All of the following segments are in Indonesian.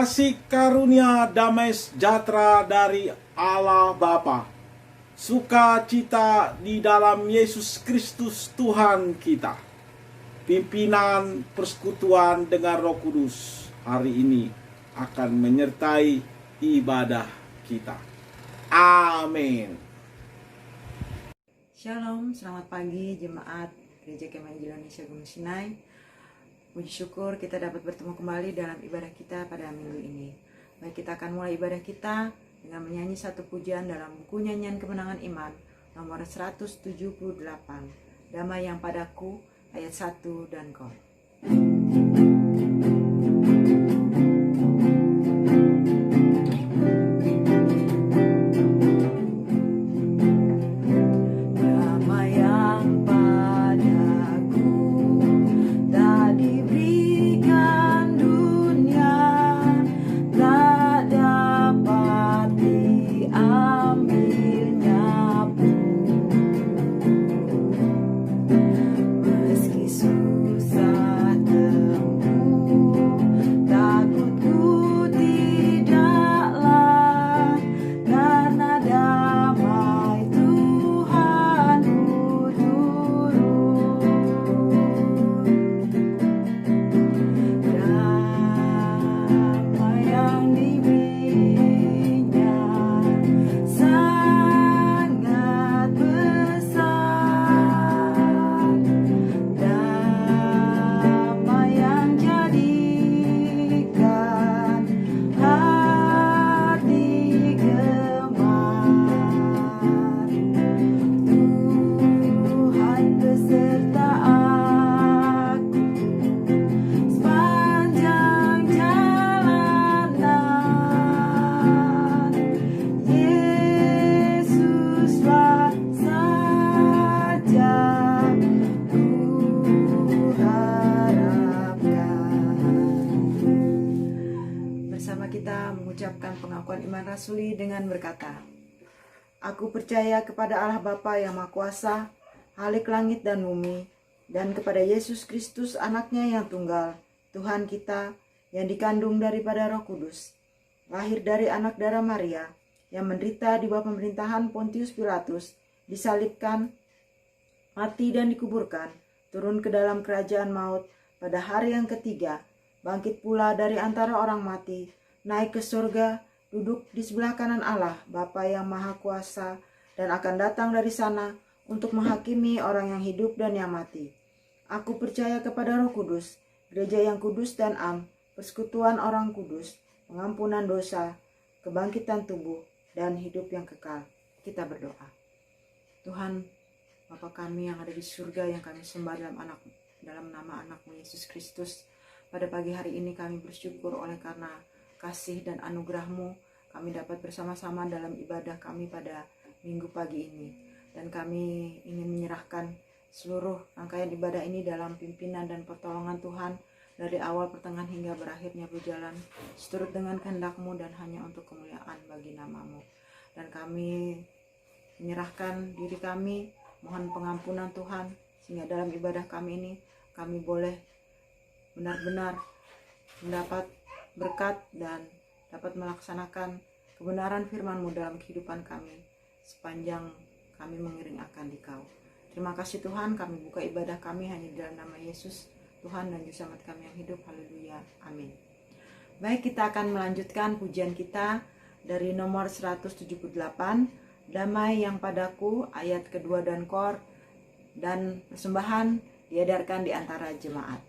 kasih karunia damai sejahtera dari Allah Bapa, sukacita di dalam Yesus Kristus Tuhan kita, pimpinan persekutuan dengan Roh Kudus hari ini akan menyertai ibadah kita. Amin. Shalom, selamat pagi jemaat Gereja Kemajuan Indonesia Gunung Sinai. Puji syukur kita dapat bertemu kembali dalam ibadah kita pada minggu ini. Baik, kita akan mulai ibadah kita dengan menyanyi satu pujian dalam buku Nyanyian Kemenangan Iman nomor 178, Damai yang Padaku, ayat 1 dan Kor. Rasuli dengan berkata, Aku percaya kepada Allah Bapa yang Maha Kuasa, Khalik langit dan bumi, dan kepada Yesus Kristus anaknya yang tunggal, Tuhan kita, yang dikandung daripada Roh Kudus, lahir dari anak darah Maria, yang menderita di bawah pemerintahan Pontius Pilatus, disalibkan, mati dan dikuburkan, turun ke dalam kerajaan maut, pada hari yang ketiga, bangkit pula dari antara orang mati, naik ke surga, duduk di sebelah kanan Allah, Bapa yang Maha Kuasa, dan akan datang dari sana untuk menghakimi orang yang hidup dan yang mati. Aku percaya kepada Roh Kudus, gereja yang kudus dan am, persekutuan orang kudus, pengampunan dosa, kebangkitan tubuh, dan hidup yang kekal. Kita berdoa. Tuhan, Bapa kami yang ada di surga, yang kami sembah dalam nama anak-Mu Yesus Kristus, pada pagi hari ini kami bersyukur oleh karena kasih dan anugerah-Mu, kami dapat bersama-sama dalam ibadah kami pada minggu pagi ini. Dan kami ingin menyerahkan seluruh rangkaian ibadah ini dalam pimpinan dan pertolongan Tuhan, dari awal, pertengahan, hingga berakhirnya berjalan seturut dengan kehendak-Mu dan hanya untuk kemuliaan bagi nama-Mu. Dan kami menyerahkan diri kami, mohon pengampunan Tuhan, sehingga dalam ibadah kami ini, kami boleh benar-benar mendapat berkat dan dapat melaksanakan kebenaran firman-Mu dalam kehidupan kami sepanjang kami mengiring akan Dikau. Terima kasih Tuhan, kami buka ibadah kami hanya di dalam nama Yesus, Tuhan dan Juru Selamat kami yang hidup. Haleluya. Amin. Baik, kita akan melanjutkan pujian kita dari nomor 178, Damai yang Padaku, ayat kedua dan Kor, dan persembahan diedarkan di antara jemaat.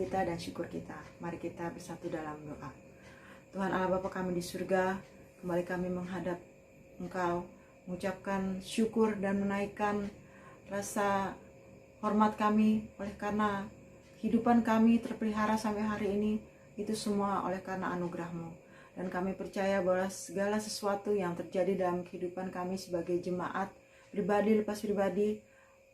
kita dan syukur kita. Mari kita bersatu dalam doa. Tuhan Allah Bapa kami di surga, kembali kami menghadap Engkau, mengucapkan syukur dan menaikkan rasa hormat kami oleh karena kehidupan kami terpelihara sampai hari ini. Itu semua oleh karena anugerah-Mu. Dan kami percaya bahwa segala sesuatu yang terjadi dalam kehidupan kami sebagai jemaat, pribadi lepas pribadi,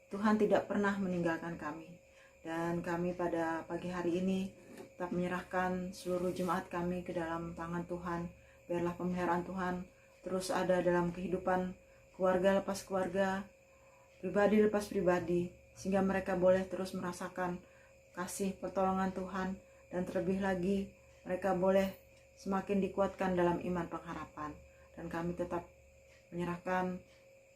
Tuhan tidak pernah meninggalkan kami. Dan kami pada pagi hari ini tetap menyerahkan seluruh jemaat kami ke dalam tangan Tuhan. Biarlah pemeliharaan Tuhan terus ada dalam kehidupan keluarga lepas keluarga, pribadi lepas pribadi, sehingga mereka boleh terus merasakan kasih pertolongan Tuhan. Dan terlebih lagi mereka boleh semakin dikuatkan dalam iman pengharapan. Dan kami tetap menyerahkan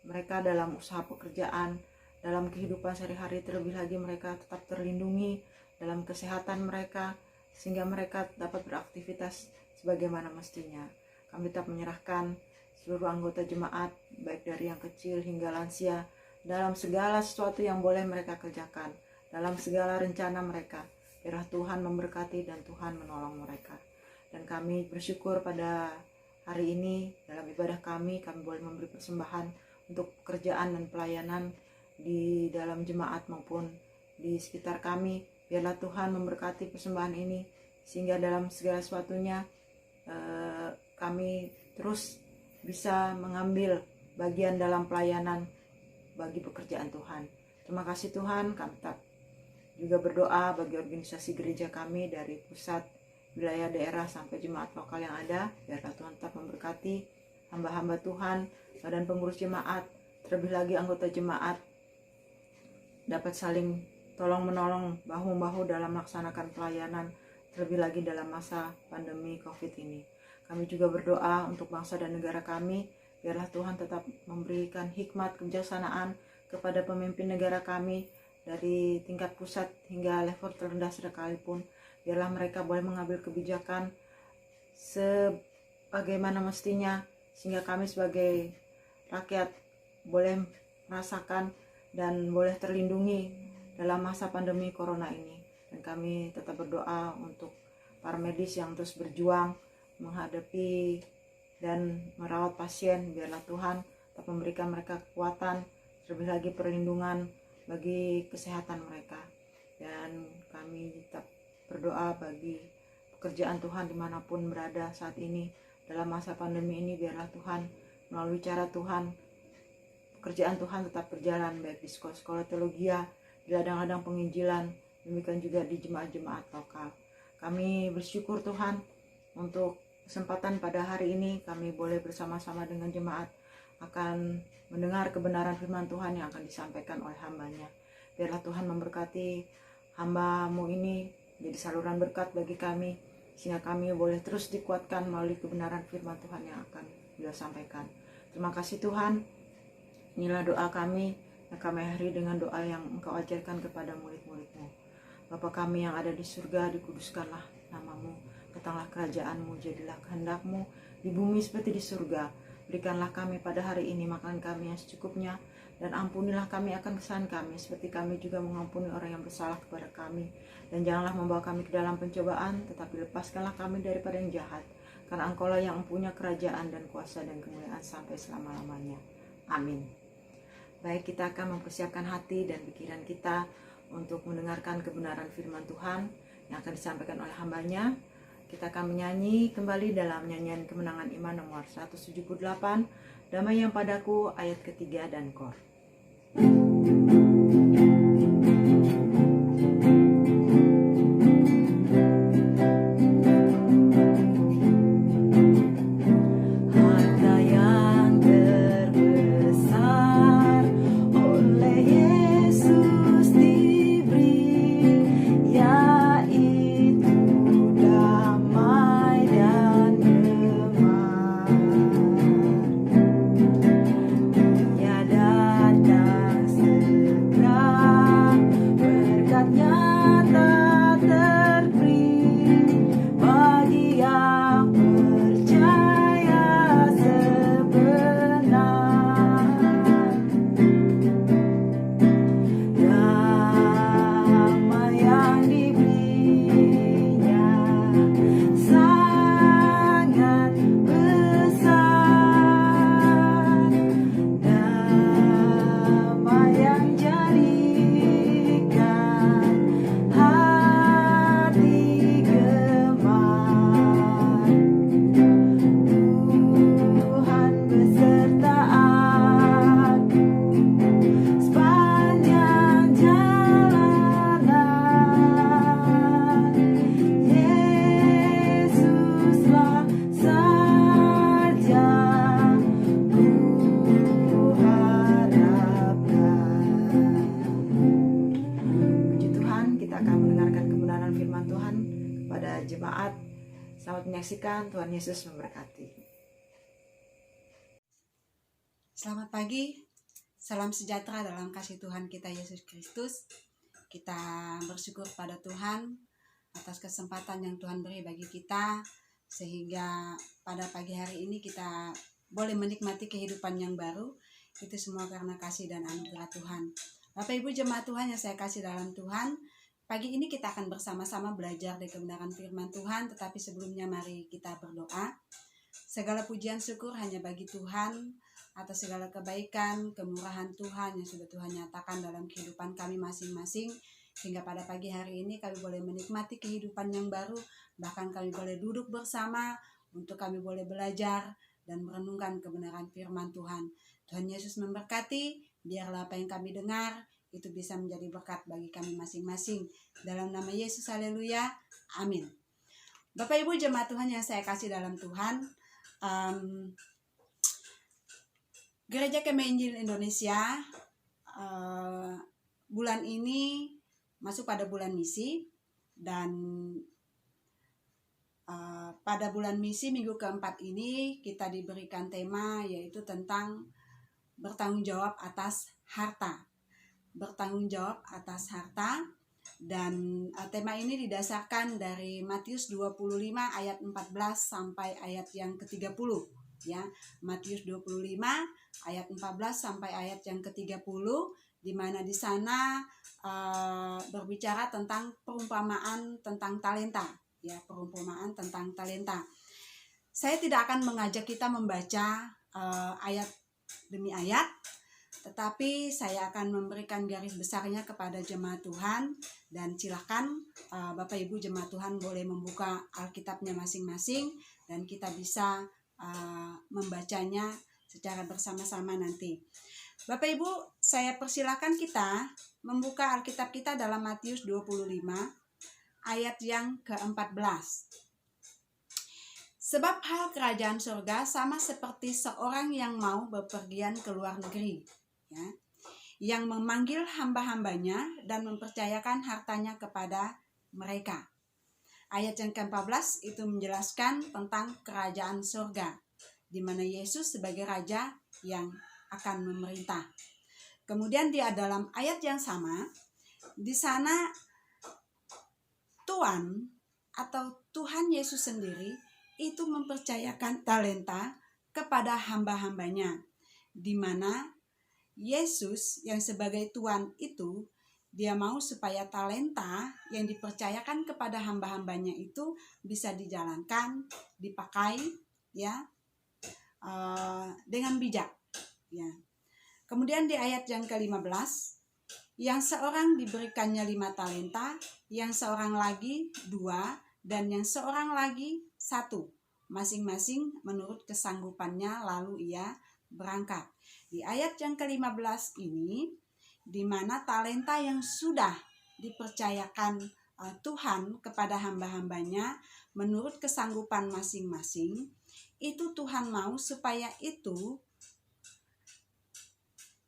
mereka dalam usaha pekerjaan, dalam kehidupan sehari-hari. Terlebih lagi mereka tetap terlindungi dalam kesehatan mereka, sehingga mereka dapat beraktivitas sebagaimana mestinya. Kami tetap menyerahkan seluruh anggota jemaat, baik dari yang kecil hingga lansia, dalam segala sesuatu yang boleh mereka kerjakan, dalam segala rencana mereka. Biarlah Tuhan memberkati dan Tuhan menolong mereka. Dan kami bersyukur pada hari ini dalam ibadah kami boleh memberi persembahan untuk pekerjaan dan pelayanan di dalam jemaat maupun di sekitar kami. Biarlah Tuhan memberkati persembahan ini, sehingga dalam segala sesuatunya kami terus bisa mengambil bagian dalam pelayanan bagi pekerjaan Tuhan. Terima kasih Tuhan. Kami tetap juga berdoa bagi organisasi gereja kami dari pusat, wilayah, daerah sampai jemaat lokal yang ada. Biarlah Tuhan tetap memberkati hamba-hamba Tuhan, badan pengurus jemaat, terlebih lagi anggota jemaat dapat saling tolong-menolong, bahu-membahu dalam melaksanakan pelayanan, terlebih lagi dalam masa pandemi COVID ini. Kami juga berdoa untuk bangsa dan negara kami. Biarlah Tuhan tetap memberikan hikmat kebijaksanaan kepada pemimpin negara kami, dari tingkat pusat hingga level terendah sekalipun. Biarlah mereka boleh mengambil kebijakan sebagaimana mestinya, sehingga kami sebagai rakyat boleh merasakan dan boleh terlindungi dalam masa pandemi corona ini. Dan kami tetap berdoa untuk para medis yang terus berjuang menghadapi dan merawat pasien. Biarlah Tuhan tetap memberikan mereka kekuatan, terlebih lagi perlindungan bagi kesehatan mereka. Dan kami tetap berdoa bagi pekerjaan Tuhan dimanapun berada saat ini dalam masa pandemi ini. Biarlah Tuhan melalui cara Tuhan, pekerjaan Tuhan tetap berjalan, baik di sekolah-sekolah teologia, di ladang-ladang penginjilan, demikian juga di jemaat-jemaat lokal. Kami bersyukur Tuhan untuk kesempatan pada hari ini kami boleh bersama-sama dengan jemaat akan mendengar kebenaran firman Tuhan yang akan disampaikan oleh hamba-Nya. Biarlah Tuhan memberkati hamba-Mu ini jadi saluran berkat bagi kami, sehingga kami boleh terus dikuatkan melalui kebenaran firman Tuhan yang akan Beliau sampaikan. Terima kasih Tuhan. Inilah doa kami yang kami akhiri dengan doa yang Engkau ajarkan kepada murid-murid-Mu. Bapa kami yang ada di surga, dikuduskanlah nama-Mu, datanglah kerajaan-Mu, jadilah kehendak-Mu di bumi seperti di surga. Berikanlah kami pada hari ini makanan kami yang secukupnya, dan ampunilah kami akan kesalahan kami, seperti kami juga mengampuni orang yang bersalah kepada kami. Dan janganlah membawa kami ke dalam pencobaan, tetapi lepaskanlah kami daripada yang jahat. Karena Engkaulah yang mempunyai kerajaan dan kuasa dan kemuliaan sampai selama-lamanya. Amin. Baik, kita akan mempersiapkan hati dan pikiran kita untuk mendengarkan kebenaran firman Tuhan yang akan disampaikan oleh hamba-Nya. Kita akan menyanyi kembali dalam nyanyian kemenangan iman nomor 178, Damai yang Padaku, ayat ketiga dan kor. Tiada kasihkan. Tuhan Yesus memberkati. Selamat pagi, salam sejahtera dalam kasih Tuhan kita Yesus Kristus. Kita bersyukur pada Tuhan atas kesempatan yang Tuhan beri bagi kita, sehingga pada pagi hari ini kita boleh menikmati kehidupan yang baru. Itu semua karena kasih dan anugerah Tuhan. Bapak Ibu jemaat Tuhan yang saya kasih dalam Tuhan, pagi ini kita akan bersama-sama belajar dari kebenaran firman Tuhan. Tetapi sebelumnya mari kita berdoa. Segala pujian syukur hanya bagi Tuhan atas segala kebaikan, kemurahan Tuhan yang sudah Tuhan nyatakan dalam kehidupan kami masing-masing. Hingga pada pagi hari ini kami boleh menikmati kehidupan yang baru. Bahkan kami boleh duduk bersama untuk kami boleh belajar dan merenungkan kebenaran firman Tuhan. Tuhan Yesus memberkati, biarlah apa yang kami dengar itu bisa menjadi berkat bagi kami masing-masing. Dalam nama Yesus, haleluya, amin. Bapak Ibu jemaat Tuhan yang saya kasih dalam Tuhan, Gereja Kemei Injil Indonesia bulan ini masuk pada bulan misi, dan pada bulan misi minggu keempat ini kita diberikan tema yaitu tentang bertanggung jawab atas harta. Bertanggung jawab atas harta, dan tema ini didasarkan dari Matius 25 ayat 14 sampai ayat yang ke-30 ya. Matius 25 ayat 14 sampai ayat yang ke-30, di mana di sana berbicara tentang perumpamaan tentang talenta ya, perumpamaan tentang talenta. Saya tidak akan mengajak kita membaca ayat demi ayat, tetapi saya akan memberikan garis besarnya kepada jemaat Tuhan, dan silakan Bapak Ibu jemaat Tuhan boleh membuka Alkitabnya masing-masing dan kita bisa membacanya secara bersama-sama nanti. Bapak Ibu, saya persilakan kita membuka Alkitab kita dalam Matius 25 ayat yang ke-14. Sebab hal kerajaan surga sama seperti seorang yang mau bepergian ke luar negeri, ya, yang memanggil hamba-hambanya dan mempercayakan hartanya kepada mereka. Ayat yang ke-14 itu menjelaskan tentang kerajaan surga, di mana Yesus sebagai raja yang akan memerintah. Kemudian di dalam ayat yang sama, di sana Tuhan atau Tuhan Yesus sendiri itu mempercayakan talenta kepada hamba-hambanya, di mana Yesus yang sebagai Tuhan itu dia mau supaya talenta yang dipercayakan kepada hamba-hambanya itu bisa dijalankan, dipakai ya dengan bijak ya. Kemudian di ayat yang ke-15, yang seorang diberikannya 5 talenta, yang seorang lagi 2, dan yang seorang lagi 1, masing-masing menurut kesanggupannya, lalu ia berangkat. Di ayat yang ke-15 ini, di mana talenta yang sudah dipercayakan Tuhan kepada hamba-hambanya menurut kesanggupan masing-masing, itu Tuhan mau supaya itu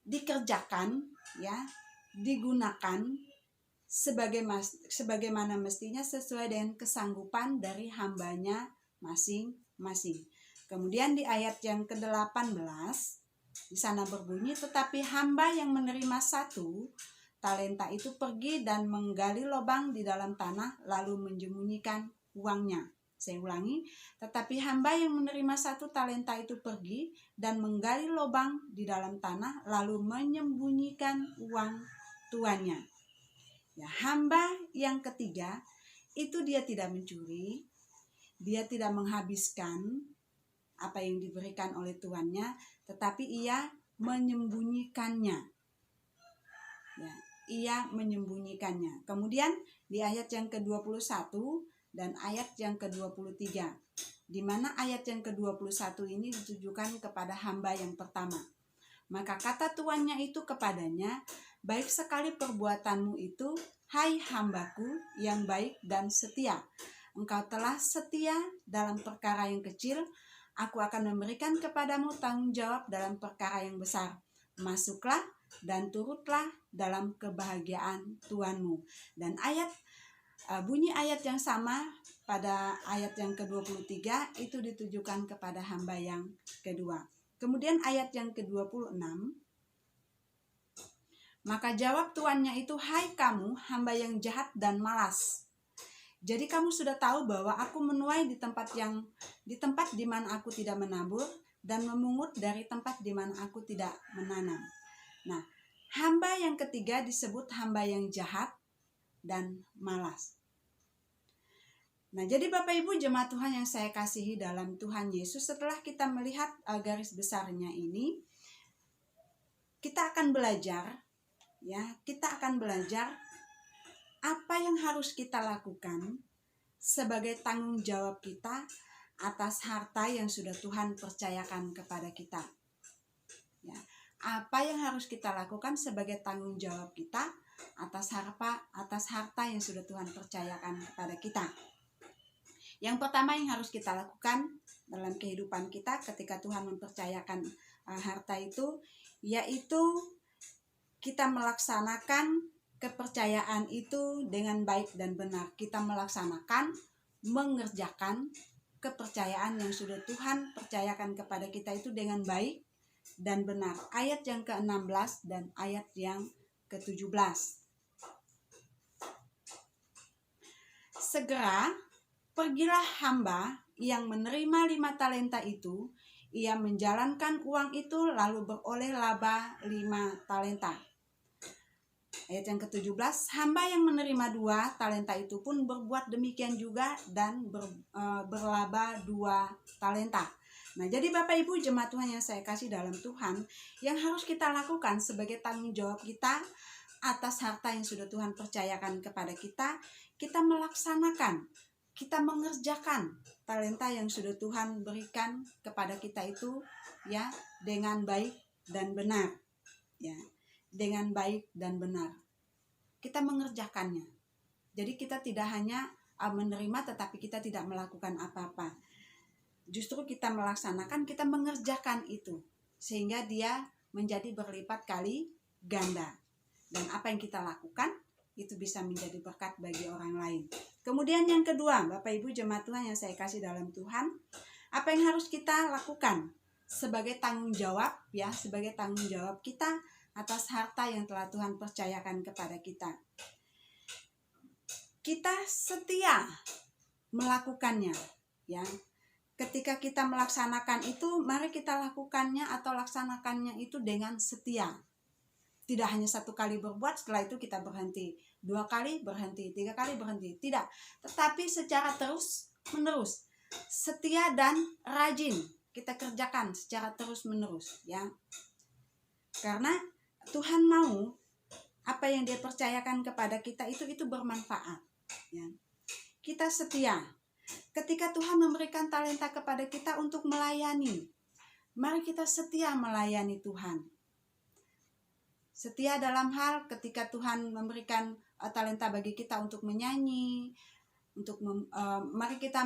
dikerjakan ya, digunakan sebagaimana mestinya sesuai dengan kesanggupan dari hambanya masing-masing. Kemudian di ayat yang ke-18 di sana berbunyi, tetapi hamba yang menerima 1 talenta itu pergi dan menggali lubang di dalam tanah lalu menyembunyikan uangnya. Saya ulangi, tetapi hamba yang menerima 1 talenta itu pergi dan menggali lubang di dalam tanah lalu menyembunyikan uang tuannya. Ya, hamba yang ketiga itu dia tidak mencuri, dia tidak menghabiskan apa yang diberikan oleh tuannya, tetapi ia menyembunyikannya. Ya, ia menyembunyikannya. Kemudian di ayat yang ke-21 dan ayat yang ke-23, di mana ayat yang ke-21 ini ditujukan kepada hamba yang pertama. Maka kata tuannya itu kepadanya, baik sekali perbuatanmu itu, hai hambaku yang baik dan setia. Engkau telah setia dalam perkara yang kecil, aku akan memberikan kepadamu tanggung jawab dalam perkara yang besar. Masuklah dan turutlah dalam kebahagiaan Tuhanmu. Dan bunyi ayat yang sama pada ayat yang ke-23 itu ditujukan kepada hamba yang kedua. Kemudian ayat yang ke-26, maka jawab tuannya itu, "Hai kamu, hamba yang jahat dan malas. Jadi kamu sudah tahu bahwa aku menuai di tempat di mana aku tidak menabur dan memungut dari tempat di mana aku tidak menanam." Nah, hamba yang ketiga disebut hamba yang jahat dan malas. Nah, jadi Bapak Ibu jemaat Tuhan yang saya kasihi dalam Tuhan Yesus, setelah kita melihat garis besarnya ini, kita akan belajar apa yang harus kita lakukan sebagai tanggung jawab kita atas harta yang sudah Tuhan percayakan kepada kita. Ya, apa yang harus kita lakukan sebagai tanggung jawab kita atas harta yang sudah Tuhan percayakan kepada kita. Yang pertama yang harus kita lakukan dalam kehidupan kita ketika Tuhan mempercayakan harta itu, yaitu kita melaksanakan kepercayaan itu dengan baik dan benar. Kita mengerjakan kepercayaan yang sudah Tuhan percayakan kepada kita itu dengan baik dan benar. Ayat yang ke-16 dan ayat yang ke-17. Segera pergilah hamba yang menerima 5 talenta itu, ia menjalankan uang itu lalu beroleh laba 5 talenta. Ayat yang ke-17, hamba yang menerima 2 talenta itu pun berbuat demikian juga dan berlaba 2 talenta. Nah, jadi Bapak Ibu jemaat Tuhan yang saya kasih dalam Tuhan, yang harus kita lakukan sebagai tanggung jawab kita atas harta yang sudah Tuhan percayakan kepada kita, kita melaksanakan, kita mengerjakan talenta yang sudah Tuhan berikan kepada kita itu ya dengan baik dan benar. Ya, dengan baik dan benar. Kita mengerjakannya. Jadi kita tidak hanya menerima tetapi kita tidak melakukan apa-apa. Justru kita melaksanakan, kita mengerjakan itu sehingga dia menjadi berlipat kali ganda. Dan apa yang kita lakukan itu bisa menjadi berkat bagi orang lain. Kemudian yang kedua, Bapak Ibu jemaat Tuhan yang saya kasih dalam Tuhan, apa yang harus kita lakukan sebagai tanggung jawab ya, sebagai tanggung jawab kita atas harta yang telah Tuhan percayakan kepada kita. Kita setia melakukannya ya. Ketika kita melaksanakan itu, mari kita lakukannya atau laksanakannya itu dengan setia. Tidak hanya 1 kali berbuat, setelah itu kita berhenti. 2 kali berhenti, 3 kali berhenti. Tidak, tetapi secara terus menerus. Setia dan rajin kita kerjakan secara terus menerus ya. Karena Tuhan mau apa yang Dia percayakan kepada kita itu bermanfaat ya. Kita setia. Ketika Tuhan memberikan talenta kepada kita untuk melayani, mari kita setia melayani Tuhan. Setia dalam hal ketika Tuhan memberikan talenta bagi kita untuk menyanyi, mari kita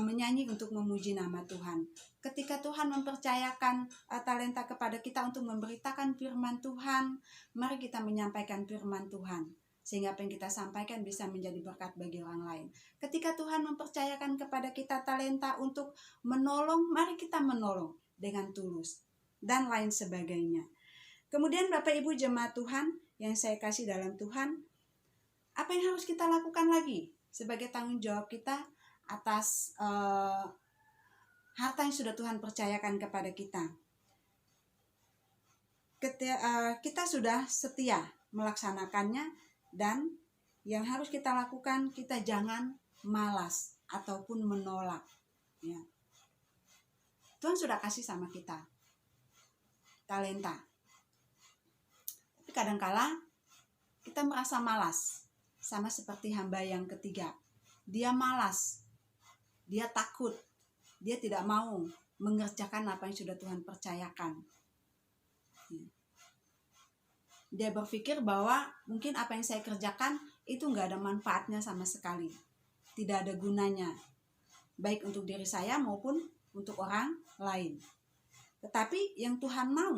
menyanyi untuk memuji nama Tuhan. Ketika Tuhan mempercayakan talenta kepada kita untuk memberitakan firman Tuhan, mari kita menyampaikan firman Tuhan sehingga apa yang kita sampaikan bisa menjadi berkat bagi orang lain. Ketika Tuhan mempercayakan kepada kita talenta untuk menolong, mari kita menolong dengan tulus dan lain sebagainya. Kemudian Bapak Ibu jemaat Tuhan yang saya kasih dalam Tuhan, apa yang harus kita lakukan lagi sebagai tanggung jawab kita atas harta yang sudah Tuhan percayakan kepada kita? Kita sudah setia melaksanakannya, dan yang harus kita lakukan, kita jangan malas ataupun menolak ya. Tuhan sudah kasih sama kita talenta, tapi kadangkala kita merasa malas, sama seperti hamba yang ketiga. Dia malas, dia takut, dia tidak mau mengerjakan apa yang sudah Tuhan percayakan. Dia berpikir bahwa mungkin apa yang saya kerjakan itu nggak ada manfaatnya sama sekali, tidak ada gunanya, baik untuk diri saya maupun untuk orang lain. Tetapi yang Tuhan mau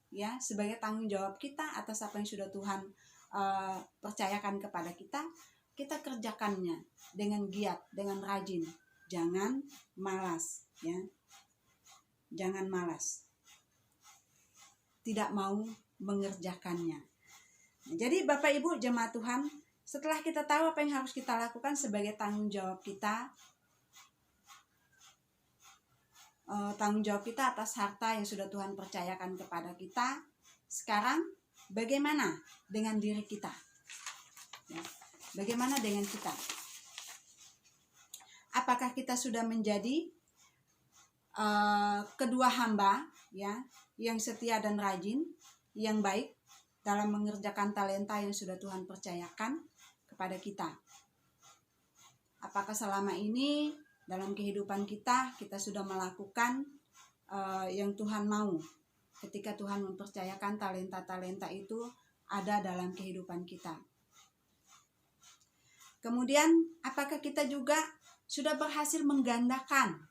ya, sebagai tanggung jawab kita atas apa yang sudah Tuhan percayakan kepada kita, kita kerjakannya dengan giat, dengan rajin. Jangan malas, ya. Jangan malas. Tidak mau mengerjakannya. Jadi Bapak Ibu jemaat Tuhan, setelah kita tahu apa yang harus kita lakukan sebagai tanggung jawab kita, atas harta yang sudah Tuhan percayakan kepada kita, sekarang bagaimana dengan diri kita? Ya, bagaimana dengan kita? Apakah kita sudah menjadi kedua hamba, ya, yang setia dan rajin, yang baik dalam mengerjakan talenta yang sudah Tuhan percayakan kepada kita? Apakah selama ini dalam kehidupan kita sudah melakukan yang Tuhan mau ketika Tuhan mempercayakan talenta-talenta itu ada dalam kehidupan kita? Kemudian apakah kita juga sudah berhasil menggandakan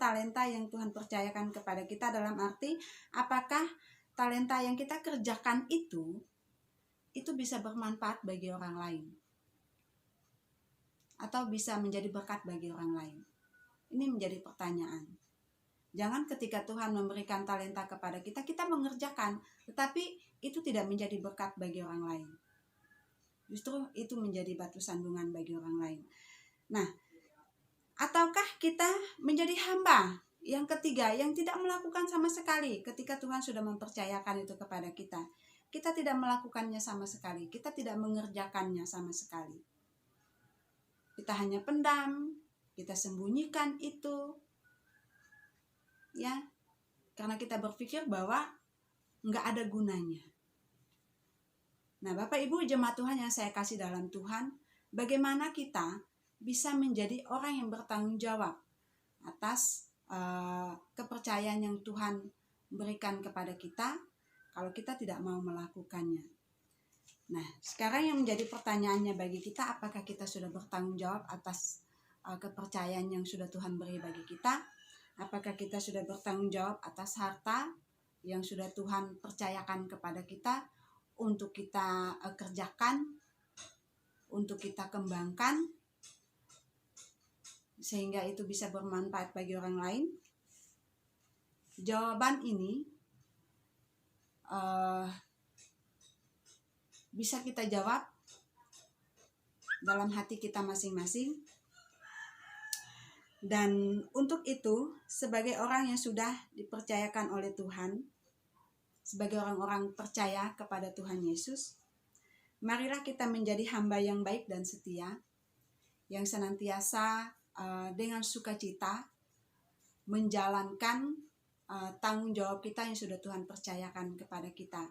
talenta yang Tuhan percayakan kepada kita, dalam arti apakah talenta yang kita kerjakan itu bisa bermanfaat bagi orang lain atau bisa menjadi berkat bagi orang lain? Ini menjadi pertanyaan. Jangan ketika Tuhan memberikan talenta kepada kita mengerjakan, tetapi itu tidak menjadi berkat bagi orang lain. Justru itu menjadi batu sandungan bagi orang lain. Nah, ataukah kita menjadi hamba yang ketiga yang tidak melakukan sama sekali ketika Tuhan sudah mempercayakan itu kepada kita? Kita tidak melakukannya sama sekali, kita tidak mengerjakannya sama sekali. Kita hanya pendam, kita sembunyikan itu, ya, karena kita berpikir bahwa nggak ada gunanya. Nah, Bapak Ibu jemaat Tuhan yang saya kasih dalam Tuhan, bagaimana kita bisa menjadi orang yang bertanggung jawab atas kepercayaan yang Tuhan berikan kepada kita kalau kita tidak mau melakukannya? Nah, sekarang yang menjadi pertanyaannya bagi kita, apakah kita sudah bertanggung jawab atas kepercayaan yang sudah Tuhan beri bagi kita? Apakah kita sudah bertanggung jawab atas harta yang sudah Tuhan percayakan kepada kita untuk kita kerjakan, untuk kita kembangkan, sehingga itu bisa bermanfaat bagi orang lain? Jawaban ini bisa kita jawab dalam hati kita masing-masing. Dan untuk itu, sebagai orang yang sudah dipercayakan oleh Tuhan, sebagai orang-orang percaya kepada Tuhan Yesus, marilah kita menjadi hamba yang baik dan setia, yang senantiasa dengan sukacita menjalankan tanggung jawab kita yang sudah Tuhan percayakan kepada kita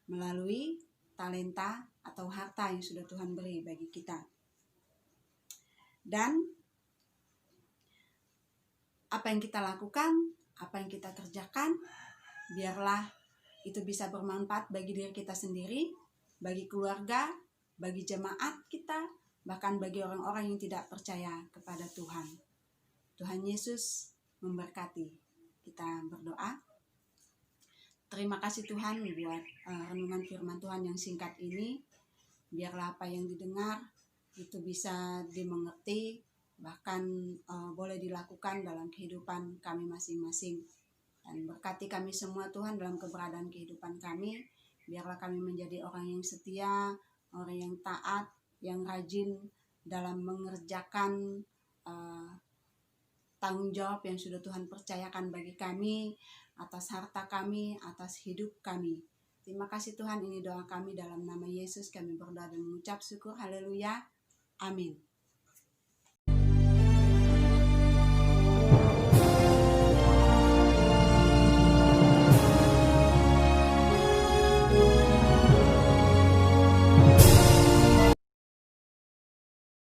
melalui talenta atau harta yang sudah Tuhan beri bagi kita. Dan apa yang kita lakukan, apa yang kita kerjakan, biarlah itu bisa bermanfaat bagi diri kita sendiri, bagi keluarga, bagi jemaat kita, bahkan bagi orang-orang yang tidak percaya kepada Tuhan. Tuhan Yesus memberkati. Kita berdoa. Terima kasih Tuhan buat renungan firman Tuhan yang singkat ini. Biarlah apa yang didengar itu bisa dimengerti, bahkan boleh dilakukan dalam kehidupan kami masing-masing. Dan berkati kami semua Tuhan dalam keberadaan kehidupan kami. Biarlah kami menjadi orang yang setia, orang yang taat, yang rajin dalam mengerjakan tanggung jawab yang sudah Tuhan percayakan bagi kami, atas harta kami, atas hidup kami. Terima kasih Tuhan, ini doa kami dalam nama Yesus kami berdoa dan mengucap syukur. Haleluya. Amin.